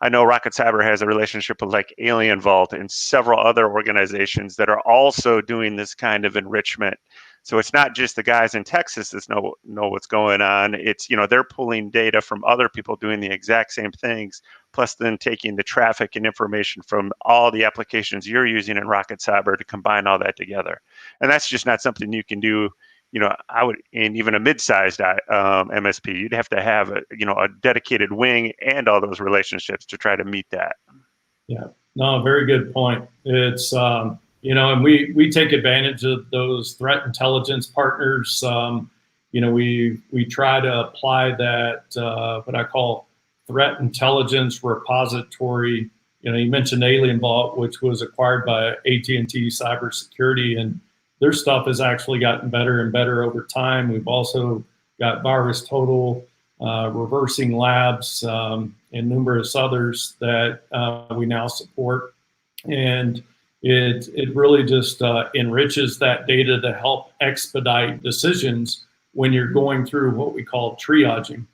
I know Rocket Cyber has a relationship with like Alien Vault and several other organizations that are also doing this kind of enrichment. So it's not just the guys in Texas that know what's going on. It's, they're pulling data from other people doing the exact same things, plus then taking the traffic and information from all the applications you're using in Rocket Cyber to combine all that together. And that's just not something you can do. I would, in even a mid-sized MSP, you'd have to have a dedicated wing and all those relationships to try to meet that. Yeah, no, very good point. It's, and we take advantage of those threat intelligence partners. We try to apply that, what I call threat intelligence repository, you mentioned Alien Vault, which was acquired by AT&T Cybersecurity, and their stuff has actually gotten better and better over time. We've also got Virus Total, Reversing Labs, and numerous others that we now support. And it really just enriches that data to help expedite decisions when you're going through what we call triaging.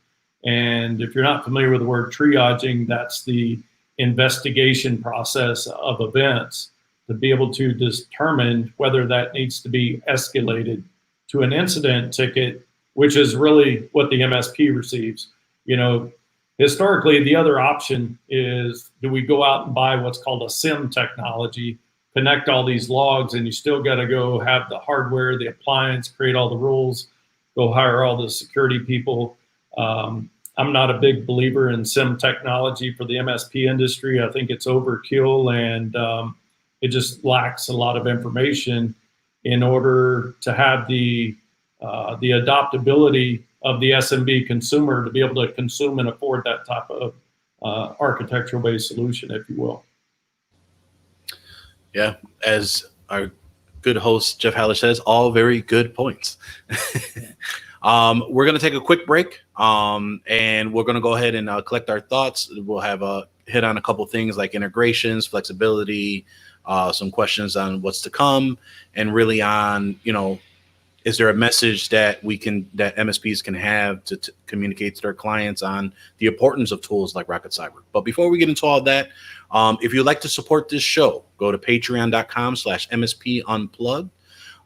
And if you're not familiar with the word triaging, that's the investigation process of events to be able to determine whether that needs to be escalated to an incident ticket, which is really what the MSP receives. Historically, the other option is, do we go out and buy what's called a SIM technology, connect all these logs, and you still got to go have the hardware, the appliance, create all the rules, go hire all the security people. I'm not a big believer in SIM technology for the MSP industry. I think it's overkill, and it just lacks a lot of information in order to have the adoptability of the SMB consumer to be able to consume and afford that type of architectural-based solution, if you will. Yeah, as our good host Jeff Haller says, all very good points. We're going to take a quick break, and we're going to go ahead and collect our thoughts. We'll have a hit on a couple things like integrations, flexibility, some questions on what's to come, and really on, is there a message that MSPs can have to communicate to their clients on the importance of tools like Rocket Cyber? But before we get into all that, if you'd like to support this show, go to patreon.com/MSP Unplugged.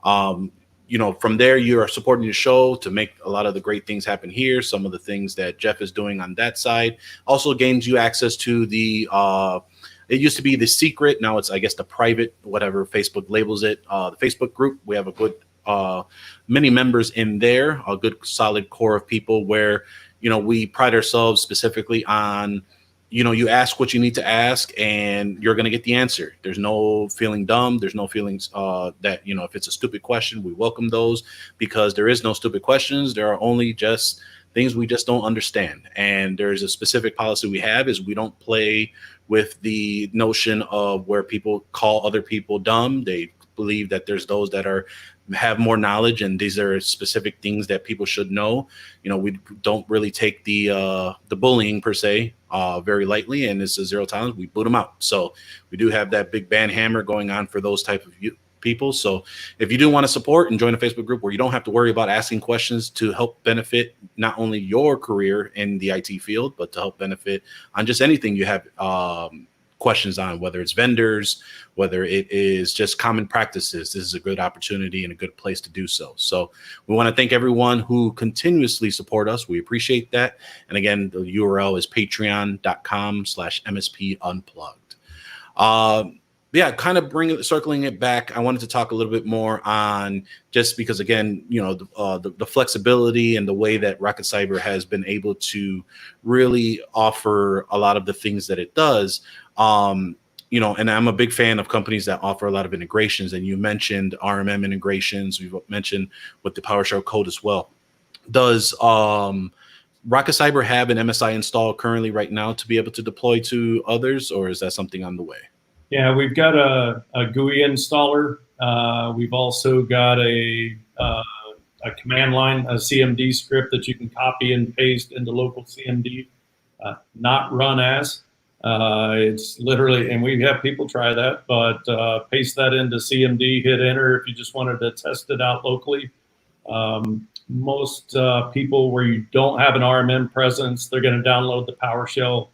From there, you are supporting the show to make a lot of the great things happen here. Some of the things that Jeff is doing on that side also gains you access to the, it used to be the secret. Now it's, I guess, the private, whatever Facebook labels it, the Facebook group. We have a good many members in there, a good solid core of people where, we pride ourselves specifically on, you ask what you need to ask and you're going to get the answer. There's no feeling dumb. There's no feelings that, if it's a stupid question, we welcome those, because there is no stupid questions. There are only just things we just don't understand. And there's a specific policy we have is we don't play with the notion of where people call other people dumb. They believe that there's those that have more knowledge, and these are specific things that people should know. We don't really take the bullying per se very lightly, and it's a zero tolerance. We boot them out. So we do have that big ban hammer going on for those type of people. So if you do want to support and join a Facebook group where you don't have to worry about asking questions to help benefit not only your career in the IT field, but to help benefit on just anything you have questions on, whether it's vendors, whether it is just common practices, this is a good opportunity and a good place to do so. So we want to thank everyone who continuously support us. We appreciate that. And again, the URL is patreon.com/MSP Unplugged. Kind of circling it back, I wanted to talk a little bit more on, just because, again, the flexibility and the way that Rocket Cyber has been able to really offer a lot of the things that it does. And I'm a big fan of companies that offer a lot of integrations. And you mentioned RMM integrations. We've mentioned with the PowerShell code as well. Does Rocket Cyber have an MSI installed currently right now to be able to deploy to others, or is that something on the way? Yeah, we've got a GUI installer. We've also got a command line, a CMD script that you can copy and paste into local CMD, not run as. It's literally, and we have people try that, but paste that into CMD, hit enter if you just wanted to test it out locally. Most people where you don't have an RMM presence, they're going to download the PowerShell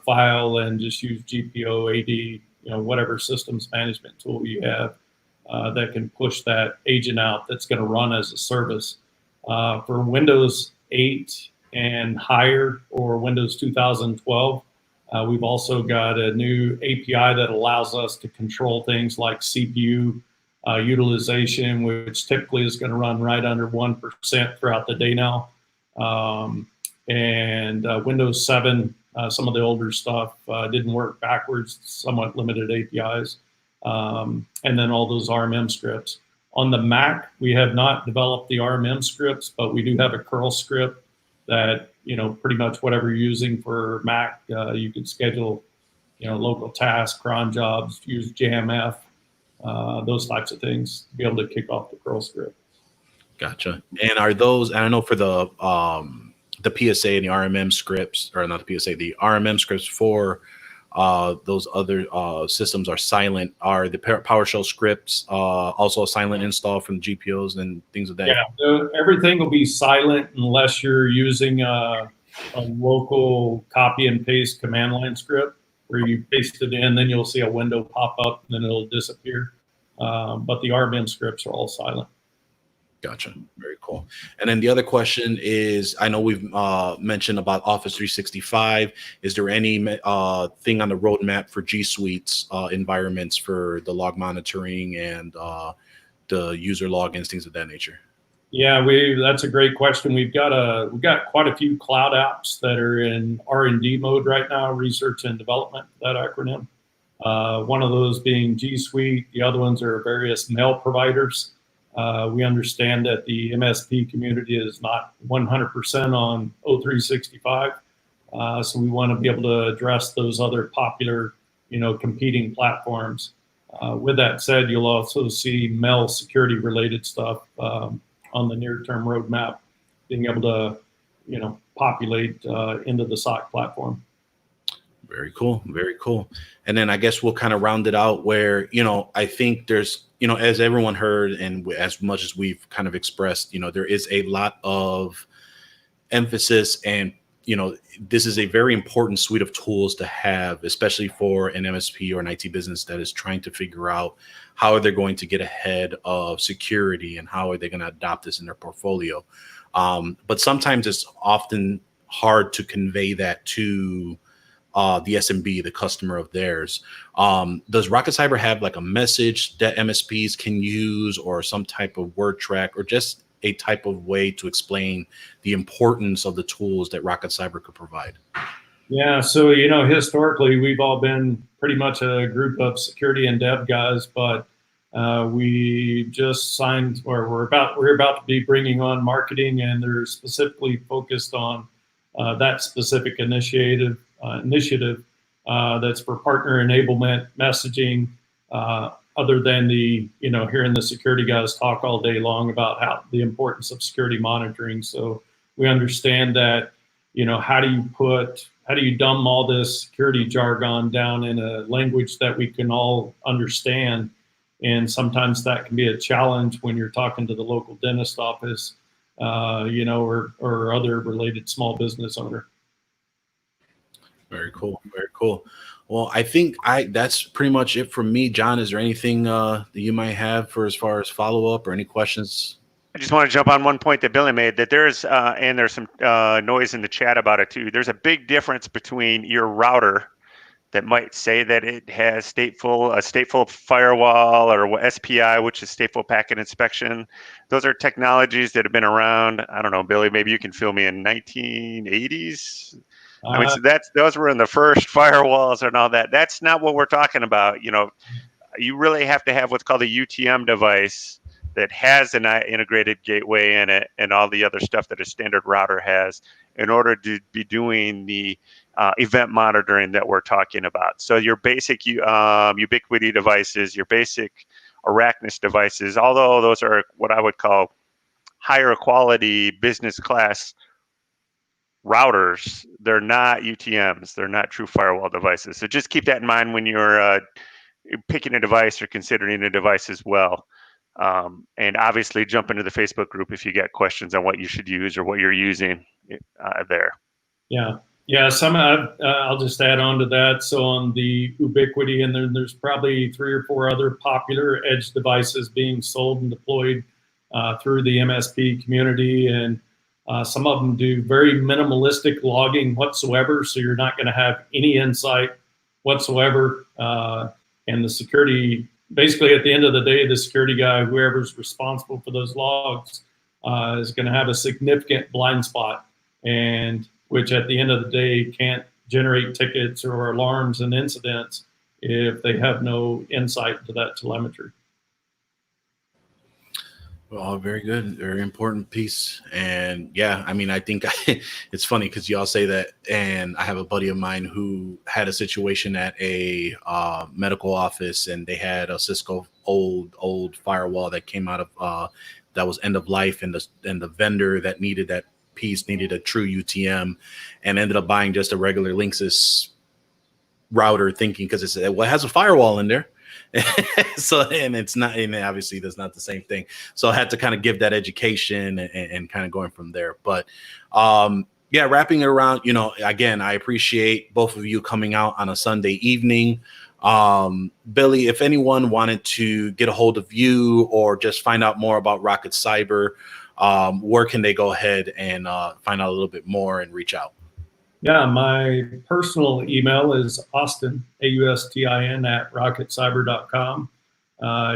file and just use GPO, AD, whatever systems management tool you have that can push that agent out that's going to run as a service. For Windows 8 and higher, or Windows 2012, we've also got a new API that allows us to control things like CPU utilization, which typically is going to run right under 1% throughout the day now. And Windows 7, some of the older stuff didn't work backwards, somewhat limited APIs. And then all those RMM scripts. On the Mac, we have not developed the RMM scripts, but we do have a curl script that, pretty much whatever you're using for Mac, you can schedule local tasks, cron jobs, use JMF, those types of things to be able to kick off the curl script. Gotcha. And are those, and I know for the PSA and the RMM scripts, or not the PSA, the RMM scripts for those other systems are silent. Are the PowerShell scripts also a silent install from the GPOs and things of that? Yeah, so everything will be silent unless you're using a local copy and paste command line script where you paste it in, then you'll see a window pop up, and then it'll disappear. But the RMM scripts are all silent. Gotcha. Very cool. And then the other question is, I know we've mentioned about Office 365. Is there any thing on the roadmap for G Suite's environments for the log monitoring and the user logins, things of that nature? Yeah, that's a great question. We've got quite a few cloud apps that are in R&D mode right now, research and development, that acronym. One of those being G Suite. The other ones are various mail providers. We understand that the MSP community is not 100% on O365, so we want to be able to address those other popular, competing platforms. With that said, you'll also see mail security related stuff on the near-term roadmap, being able to, populate into the SOC platform. Very cool. Very cool. And then I guess we'll kind of round it out where, I think there's, as everyone heard, and as much as we've kind of expressed, there is a lot of emphasis, and, this is a very important suite of tools to have, especially for an MSP or an IT business that is trying to figure out how are they going to get ahead of security and how are they going to adopt this in their portfolio. But sometimes it's often hard to convey that to the SMB, the customer of theirs. Does Rocket Cyber have like a message that MSPs can use, or some type of word track, or just a type of way to explain the importance of the tools that Rocket Cyber could provide? Yeah, so historically we've all been pretty much a group of security and dev guys, but we just signed, or we're about to be bringing on marketing, and they're specifically focused on that specific initiative that's for partner enablement messaging, other than the, hearing the security guys talk all day long about the importance of security monitoring. So we understand that, how do you dumb all this security jargon down in a language that we can all understand? And sometimes that can be a challenge when you're talking to the local dentist office, or other related small business owner. Very cool. Very cool. Well, I think that's pretty much it from me. John, is there anything that you might have for as far as follow-up or any questions? I just want to jump on one point that Billy made, that there's some noise in the chat about it too. There's a big difference between your router that might say that it has stateful firewall, or SPI, which is stateful packet inspection. Those are technologies that have been around. I don't know, Billy, maybe you can fill me in, 1980s. I mean, so those were in the first firewalls and all that. That's not what we're talking about. You really have to have what's called a UTM device that has an integrated gateway in it and all the other stuff that a standard router has in order to be doing the event monitoring that we're talking about. So your basic Ubiquiti devices, your basic Arachnus devices, although those are what I would call higher quality business class routers, they're not UTMs. They're not true firewall devices. So just keep that in mind when you're picking a device or considering a device as well. And obviously jump into the Facebook group if you get questions on what you should use or what you're using there. Yeah. I'll just add on to that. So on the Ubiquiti, and then there's probably 3 or 4 other popular edge devices being sold and deployed through the MSP community, and some of them do very minimalistic logging whatsoever, so you're not going to have any insight whatsoever. And the security, basically at the end of the day, the security guy, whoever's responsible for those logs, is going to have a significant blind spot, and which at the end of the day can't generate tickets or alarms and incidents if they have no insight to that telemetry. Oh, very good. Very important piece. And yeah, I mean, I think it's funny because y'all say that. And I have a buddy of mine who had a situation at a medical office, and they had a Cisco old firewall that came out of that was end of life. And the vendor that needed that piece needed a true UTM and ended up buying just a regular Linksys router, thinking because it has a firewall in there. So, and it's not, and obviously that's not the same thing. So I had to kind of give that education and kind of going from there. But yeah, wrapping it around, again, I appreciate both of you coming out on a Sunday evening. Billy, if anyone wanted to get a hold of you or just find out more about Rocket Cyber, where can they go ahead and find out a little bit more and reach out? Yeah, my personal email is Austin, AUSTIN, @rocketcyber.com.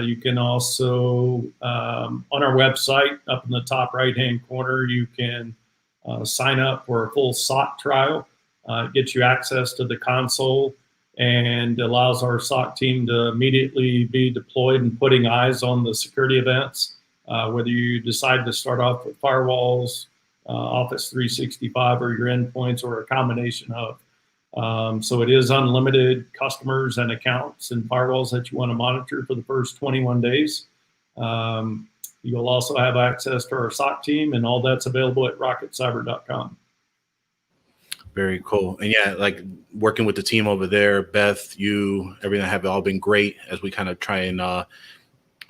You can also, on our website, up in the top right-hand corner, you can sign up for a full SOC trial. It gets you access to the console and allows our SOC team to immediately be deployed and putting eyes on the security events, whether you decide to start off with firewalls, Office 365 or your endpoints, or a combination of. So it is unlimited customers and accounts and firewalls that you want to monitor for the first 21 days. You'll also have access to our SOC team, and all that's available at rocketcyber.com. Very cool. And yeah, like working with the team over there, Beth, you, everything have all been great as we kind of try and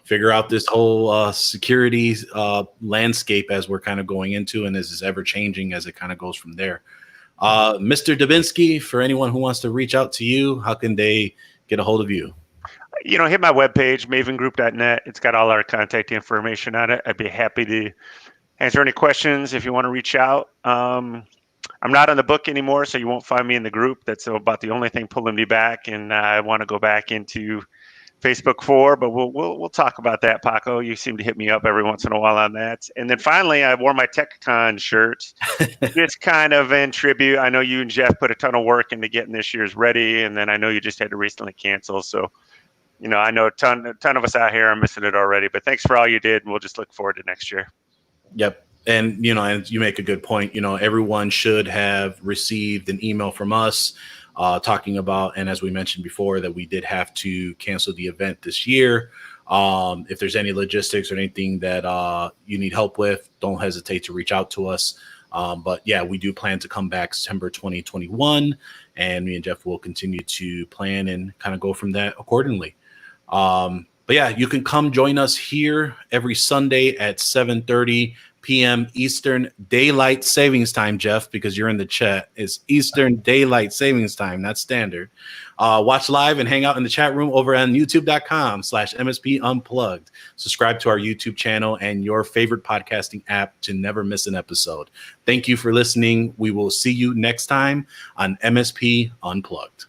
figure out this whole security landscape as we're kind of going into, and this is ever changing as it kind of goes from there. Mr. Dubinsky, for anyone who wants to reach out to you, how can they get a hold of you? Hit my webpage, mavengroup.net. It's got all our contact information on it. I'd be happy to answer any questions if you want to reach out. I'm not on the book anymore, so you won't find me in the group. That's about the only thing pulling me back, and I want to go back into Facebook 4, but we'll talk about that, Paco. You seem to hit me up every once in a while on that. And then finally, I wore my TechCon shirt. It's kind of in tribute. I know you and Jeff put a ton of work into getting this year's ready, and then I know you just had to recently cancel. So, I know a ton of us out here are missing it already. But thanks for all you did, and we'll just look forward to next year. Yep. And, and you make a good point. Everyone should have received an email from us talking about, and as we mentioned before, that we did have to cancel the event this year. If there's any logistics or anything that you need help with, don't hesitate to reach out to us. But yeah, we do plan to come back September 2021, and me and Jeff will continue to plan and kind of go from that accordingly. But yeah, you can come join us here every Sunday at 7:30 p.m. Eastern Daylight Savings Time, Jeff, because you're in the chat. It's Eastern Daylight Savings Time, not standard. Watch live and hang out in the chat room over on youtube.com/MSP Unplugged. Subscribe to our YouTube channel and your favorite podcasting app to never miss an episode. Thank you for listening. We will see you next time on MSP Unplugged.